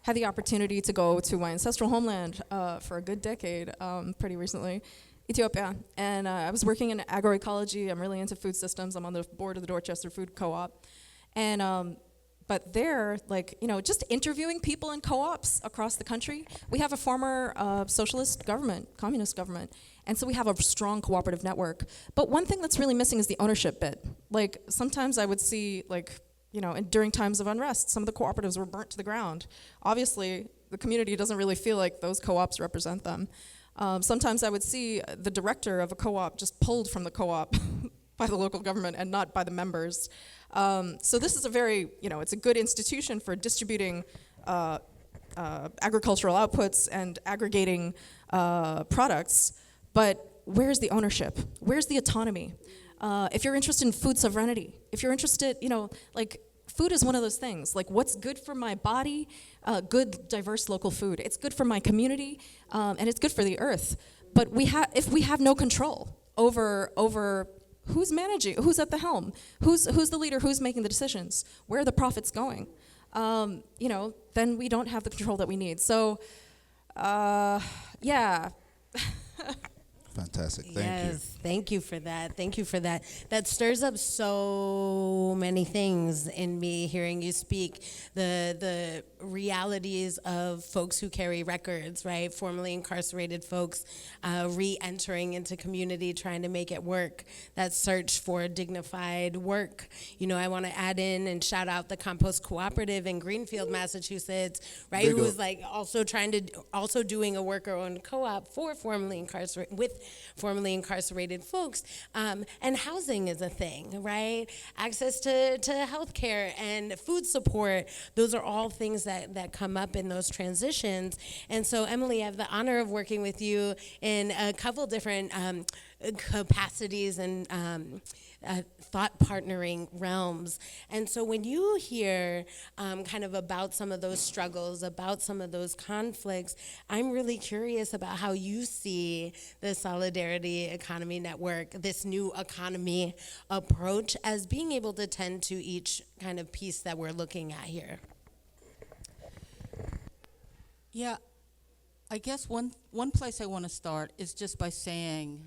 had the opportunity to go to my ancestral homeland for a good decade, pretty recently, Ethiopia. And I was working in agroecology. I'm really into food systems. I'm on the board of the Dorchester Food Co-op. And but there, just interviewing people in co-ops across the country. We have a former socialist government, communist government, and so we have a strong cooperative network. But one thing that's really missing is the ownership bit. Sometimes I would see, and during times of unrest, some of the cooperatives were burnt to the ground. Obviously, the community doesn't really feel like those co-ops represent them. Sometimes I would see the director of a co-op just pulled from the co-op by the local government and not by the members. So this is a very, it's a good institution for distributing agricultural outputs and aggregating products, but where's the ownership? Where's the autonomy? If you're interested in food sovereignty, if you're interested, food is one of those things. What's good for my body? Good, diverse local food. It's good for my community, and it's good for the earth. But if we have no control over who's managing, who's at the helm, who's the leader, who's making the decisions, where are the profits going, then we don't have the control that we need. So, Fantastic. Thank Yes, thank you for that. Thank you for that. That stirs up so many things in me hearing you speak. The realities of folks who carry records, right? Formerly incarcerated folks re-entering into community, trying to make it work. That search for dignified work. You know, I want to add in and shout out the Compost Cooperative in Greenfield, Massachusetts, right? Big Who up. was like also doing a worker-owned co-op for formerly incarcerated folks. And housing is a thing, right? Access to healthcare and food support. Those are all things that come up in those transitions. And so, Emily, I have the honor of working with you in a couple different capacities and thought partnering realms. And so when you hear kind of about some of those struggles, about some of those conflicts, I'm really curious about how you see the Solidarity Economy Network, this new economy approach, as being able to tend to each kind of piece that we're looking at here. Yeah, I guess one place I want to start is just by saying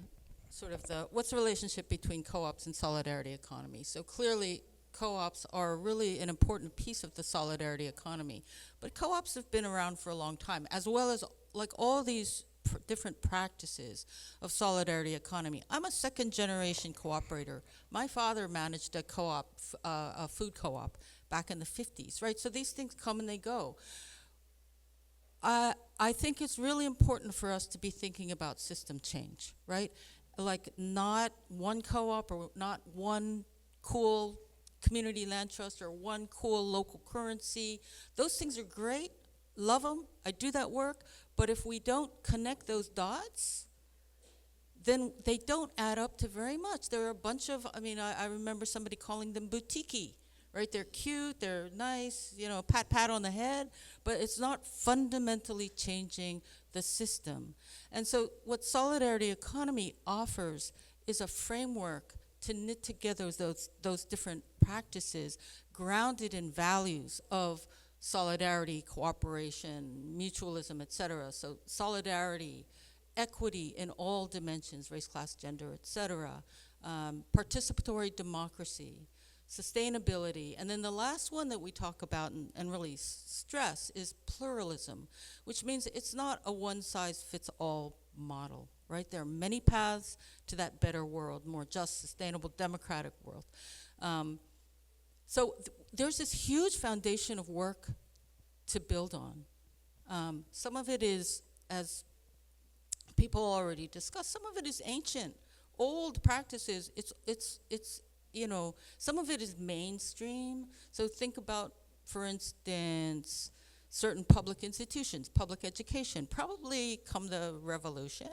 sort of what's the relationship between co-ops and solidarity economy. So clearly co-ops are really an important piece of the solidarity economy, but co-ops have been around for a long time, as well as like all these different practices of solidarity economy. I'm a second generation cooperator. My father managed a co-op, a food co-op back in the 50s, right? So these things come and they go. I think it's really important for us to be thinking about system change, right? Like not one co-op or not one cool community land trust or one cool local currency. Those things are great, love them, I do that work, but if we don't connect those dots, then they don't add up to very much. There are a bunch of, I remember somebody calling them boutique-y, right? They're cute, they're nice, pat on the head, but it's not fundamentally changing the system. And so what solidarity economy offers is a framework to knit together those different practices grounded in values of solidarity, cooperation, mutualism, et cetera. So solidarity, equity in all dimensions, race, class, gender, et cetera, participatory democracy, sustainability, and then the last one that we talk about and really stress is pluralism, which means it's not a one-size-fits-all model, right? There are many paths to that better world, more just, sustainable, democratic world. So there's this huge foundation of work to build on. Some of it is, as people already discussed, some of it is ancient, old practices. It's some of it is mainstream. So think about, for instance, certain public institutions, public education, probably come the revolution,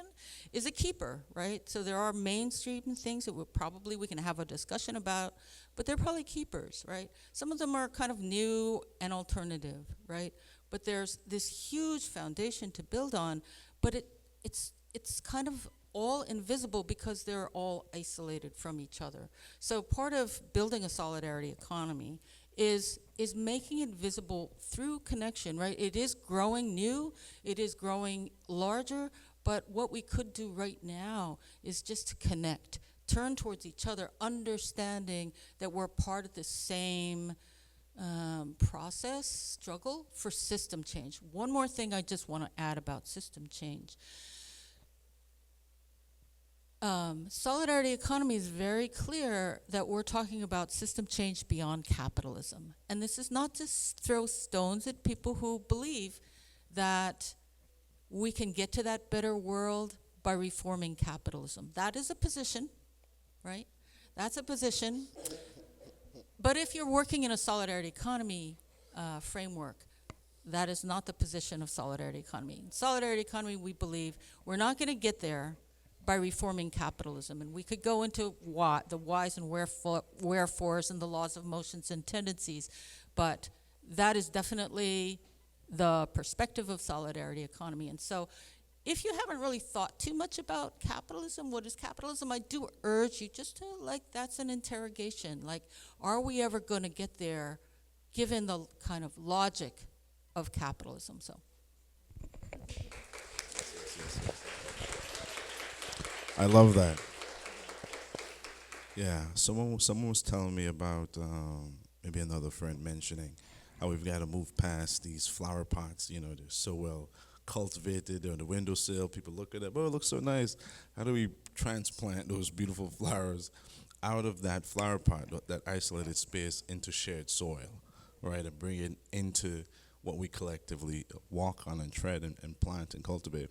is a keeper, right? So there are mainstream things that we can have a discussion about, but they're probably keepers, right? Some of them are kind of new and alternative, right? But there's this huge foundation to build on, but it's kind of all invisible because they're all isolated from each other. So part of building a solidarity economy is making it visible through connection, right? It is growing new, it is growing larger, but what we could do right now is just to connect, turn towards each other, understanding that we're part of the same process, struggle for system change. One more thing I just want to add about system change. Solidarity economy is very clear that we're talking about system change beyond capitalism. And this is not to throw stones at people who believe that we can get to that better world by reforming capitalism. That is a position, right? That's a position. But if you're working in a solidarity economy framework, that is not the position of solidarity economy. In solidarity economy, we believe we're not going to get there by reforming capitalism. And we could go into the whys and wherefores and the laws of motions and tendencies, but that is definitely the perspective of solidarity economy. And so if you haven't really thought too much about capitalism, what is capitalism, I do urge you just to, that's an interrogation. Are we ever going to get there given the kind of logic of capitalism? So. I love that. Yeah, someone was telling me about maybe another friend mentioning how we've got to move past these flower pots. You know, they're so well cultivated. They're on the windowsill. People look at it. Oh, it looks so nice. How do we transplant those beautiful flowers out of that flower pot, that isolated space, into shared soil, right, and bring it into what we collectively walk on and tread and plant and cultivate.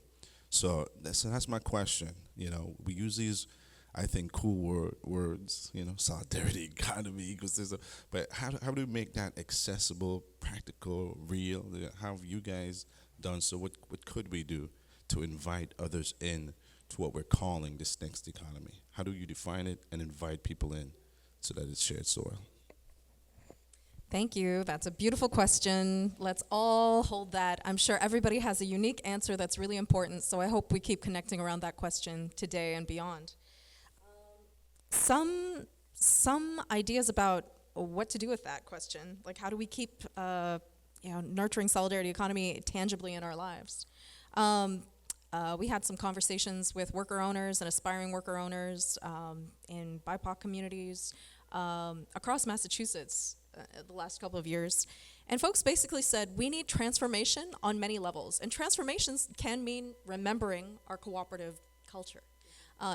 So that's my question. You know, we use these, I think, cool words, you know, solidarity, economy, ecosystem, but how do we make that accessible, practical, real? How have you guys done so? What could we do to invite others in to what we're calling this next economy? How do you define it and invite people in so that it's shared soil? Thank you. That's a beautiful question. Let's all hold that. I'm sure everybody has a unique answer that's really important, so I hope we keep connecting around that question today and beyond. Some ideas about what to do with that question, like how do we keep nurturing solidarity economy tangibly in our lives? We had some conversations with worker owners and aspiring worker owners in BIPOC communities across Massachusetts the last couple of years. And folks basically said, we need transformation on many levels. And transformations can mean remembering our cooperative culture.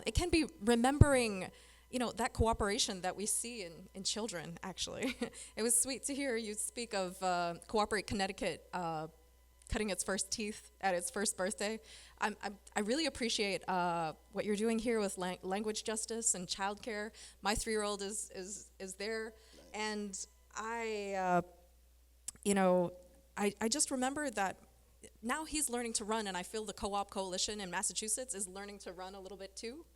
It can be remembering, you know, that cooperation that we see in children, actually. It was sweet to hear you speak of Cooperate Connecticut cutting its first teeth at its first birthday. I really appreciate what you're doing here with language justice and childcare. My 3-year-old is there, and I just remember that now he's learning to run, and I feel the Co-op Coalition in Massachusetts is learning to run a little bit too.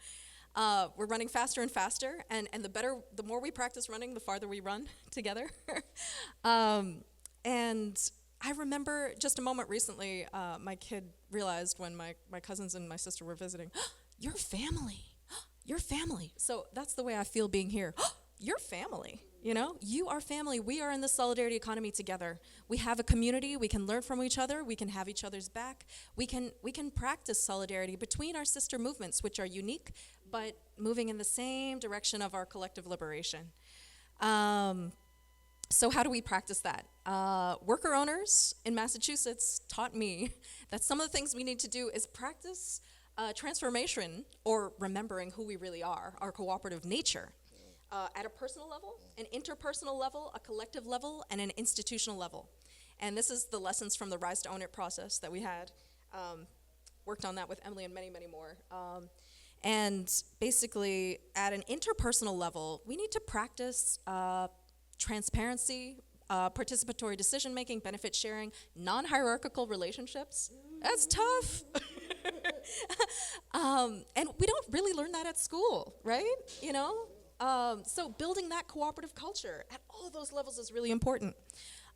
We're running faster and faster, and the more we practice running, the farther we run together. And I remember just a moment recently, my kid realized when my cousins and my sister were visiting, "You're family, you're family." So that's the way I feel being here. You're family, you know? You are family. We are in the solidarity economy together. We have a community. We can learn from each other. We can have each other's back. We can practice solidarity between our sister movements, which are unique, but moving in the same direction of our collective liberation. So how do we practice that? Worker owners in Massachusetts taught me that some of the things we need to do is practice transformation, or remembering who we really are, our cooperative nature, at a personal level, an interpersonal level, a collective level, and an institutional level. And this is the lessons from the Rise to Own It process that we had. Worked on that with Emily and many, many more. And basically, at an interpersonal level, we need to practice transparency, participatory decision-making, benefit sharing, non-hierarchical relationships. That's tough. And we don't really learn that at school, right? You know? So building that cooperative culture at all those levels is really important.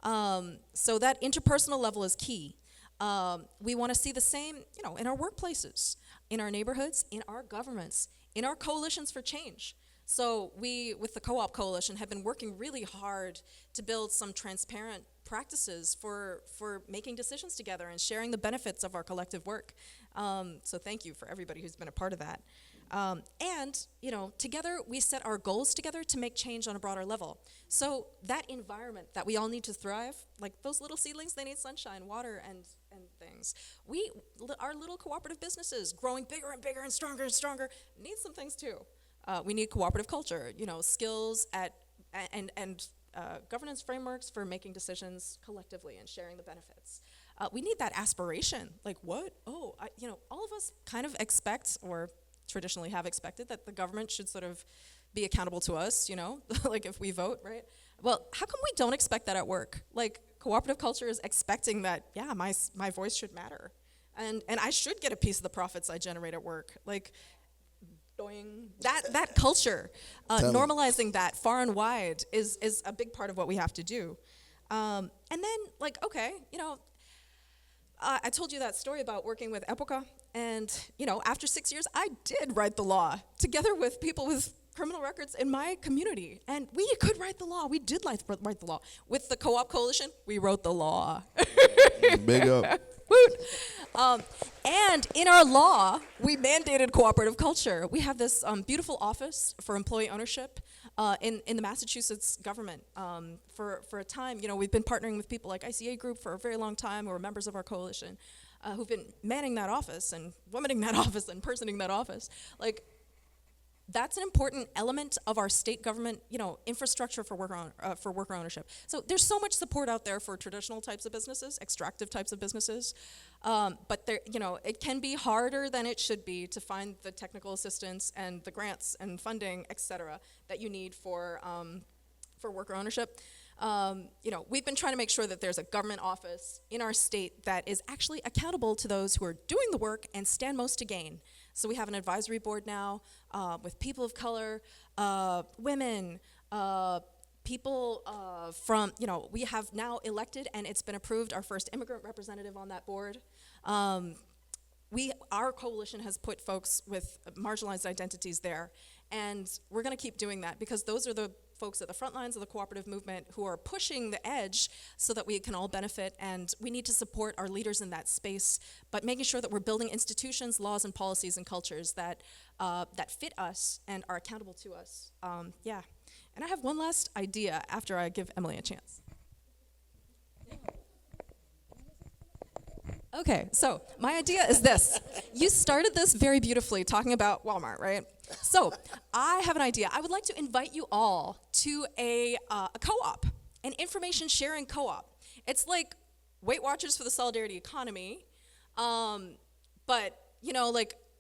So that interpersonal level is key. We want to see the same, you know, in our workplaces, in our neighborhoods, in our governments, in our coalitions for change. So we, with the Co-op Coalition, have been working really hard to build some transparent practices for making decisions together and sharing the benefits of our collective work. So thank you for everybody who's been a part of that. And, you know, together we set our goals together to make change on a broader level. So that environment that we all need to thrive, like those little seedlings, they need sunshine, water, and things. Our little cooperative businesses, growing bigger and bigger and stronger, need some things too. We need cooperative culture, you know, skills and governance frameworks for making decisions collectively and sharing the benefits. We need that aspiration, like what? Oh, you know, all of us kind of expect, or traditionally have expected, that the government should sort of be accountable to us, you know, like if we vote, right? Well, how come we don't expect that at work? Like, cooperative culture is expecting that, yeah, my voice should matter. And I should get a piece of the profits I generate at work. Like, that culture, normalizing that far and wide is a big part of what we have to do. And then, like, okay, you know, I told you that story about working with Epoca, and, you know, after 6 years, I did write the law together with people with criminal records in my community, and we could write the law. We did write the law. With the Co-op Coalition, we wrote the law. Big up. Woot. And in our law, we mandated cooperative culture. We have this beautiful office for employee ownership in the Massachusetts government. For a time, we've been partnering with people like ICA Group for a very long time, who are members of our coalition, who've been manning that office and womaning that office and personing that office. Like, that's an important element of our state government, infrastructure for worker ownership. So there's so much support out there for traditional types of businesses, extractive types of businesses, but there, it can be harder than it should be to find the technical assistance and the grants and funding, et cetera, that you need for worker ownership. We've been trying to make sure that there's a government office in our state that is actually accountable to those who are doing the work and stand most to gain. So we have an advisory board now with people of color, women, people from, we have now elected, and it's been approved, our first immigrant representative on that board. Our coalition has put folks with marginalized identities there, and we're going to keep doing that because those are the folks at the front lines of the cooperative movement who are pushing the edge so that we can all benefit, and we need to support our leaders in that space, but making sure that we're building institutions, laws, and policies and cultures that fit us and are accountable to us. Yeah. And I have one last idea after I give Emily a chance. Okay, so my idea is this. You started this very beautifully talking about Walmart, right? So I have an idea. I would like to invite you all to a co-op, an information sharing co-op. It's like Weight Watchers for the solidarity economy, but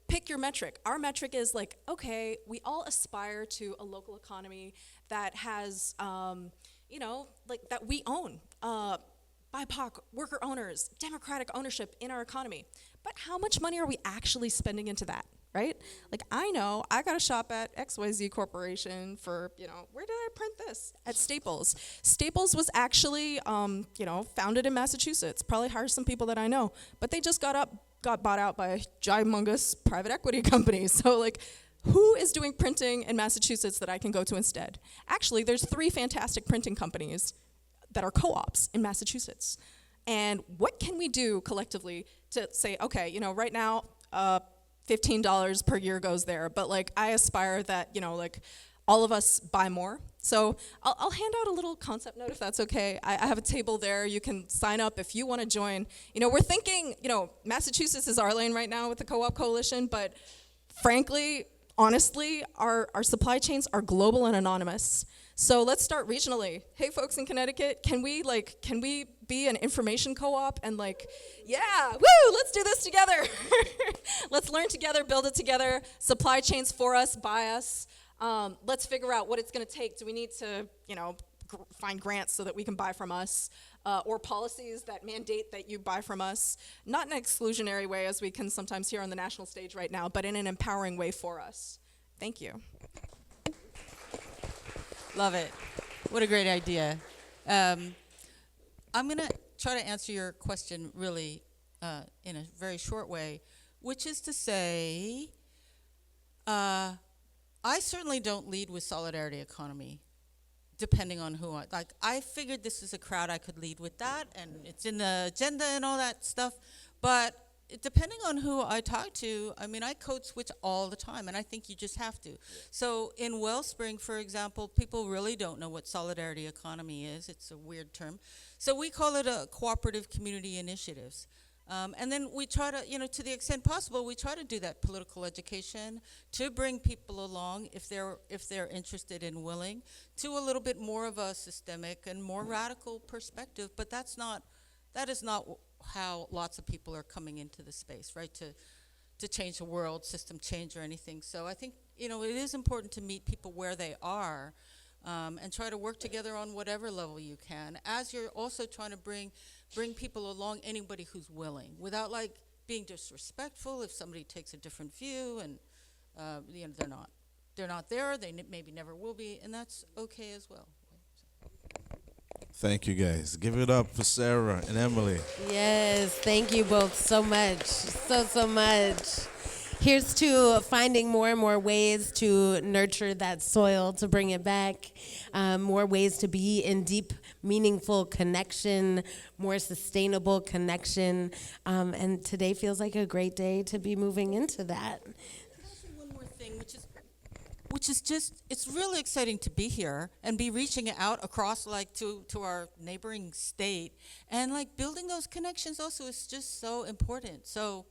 pick your metric. Our metric is okay, we all aspire to a local economy that has, that we own. BIPOC, worker owners, democratic ownership in our economy. But how much money are we actually spending into that, right? I know I got to shop at XYZ Corporation for, where did I print this? At Staples. Staples was actually, founded in Massachusetts. Probably hired some people that I know. But they just got bought out by a humongous private equity company. So, who is doing printing in Massachusetts that I can go to instead? Actually, there's 3 fantastic printing companies that are co-ops in Massachusetts. And what can we do collectively to say, okay, right now, $15 per year goes there, but I aspire that, all of us buy more. So I'll hand out a little concept note if that's okay. I have a table there. You can sign up if you want to join. We're thinking, Massachusetts is our lane right now with the Co-op Coalition, but frankly, honestly, our supply chains are global and anonymous. So let's start regionally. Hey, folks in Connecticut, can we be an information co-op and yeah, woo, let's do this together. Let's learn together, build it together. Supply chains for us, by us. Let's figure out what it's going to take. Do we need to, find grants so that we can buy from us, or policies that mandate that you buy from us? Not in an exclusionary way, as we can sometimes hear on the national stage right now, but in an empowering way for us. Thank you. Love it. What a great idea. I'm going to try to answer your question really in a very short way, which is to say, I certainly don't lead with solidarity economy, depending on who I figured this is a crowd I could lead with that, and it's in the agenda and all that stuff, but depending on who I talk to, I code switch all the time, and I think you just have to. So in Wellspring, for example, people really don't know what solidarity economy is. It's a weird term. So we call it a cooperative community initiatives. And then we try to the extent possible, we try to do that political education to bring people along if they're interested and willing to a little bit more of a systemic and more radical perspective. But that is not how lots of people are coming into the space, right? To change the world, system change or anything. So I think it is important to meet people where they are. And try to work together on whatever level you can, as you're also trying to bring people along, anybody who's willing, without being disrespectful if somebody takes a different view and they're not there, they maybe never will be, and that's okay as well. Thank you, guys. Give it up for Sarah and Emily. Yes, thank you both so much, so much. Here's to finding more and more ways to nurture that soil, to bring it back, more ways to be in deep meaningful connection, more sustainable connection. And today feels like a great day to be moving into that. One more thing, which is just, it's really exciting to be here and be reaching out across like to our neighboring state, and like building those connections also is just so important. So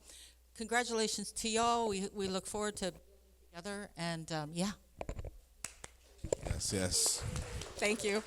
congratulations to y'all. We look forward to together, and yeah. Yes, yes. Thank you.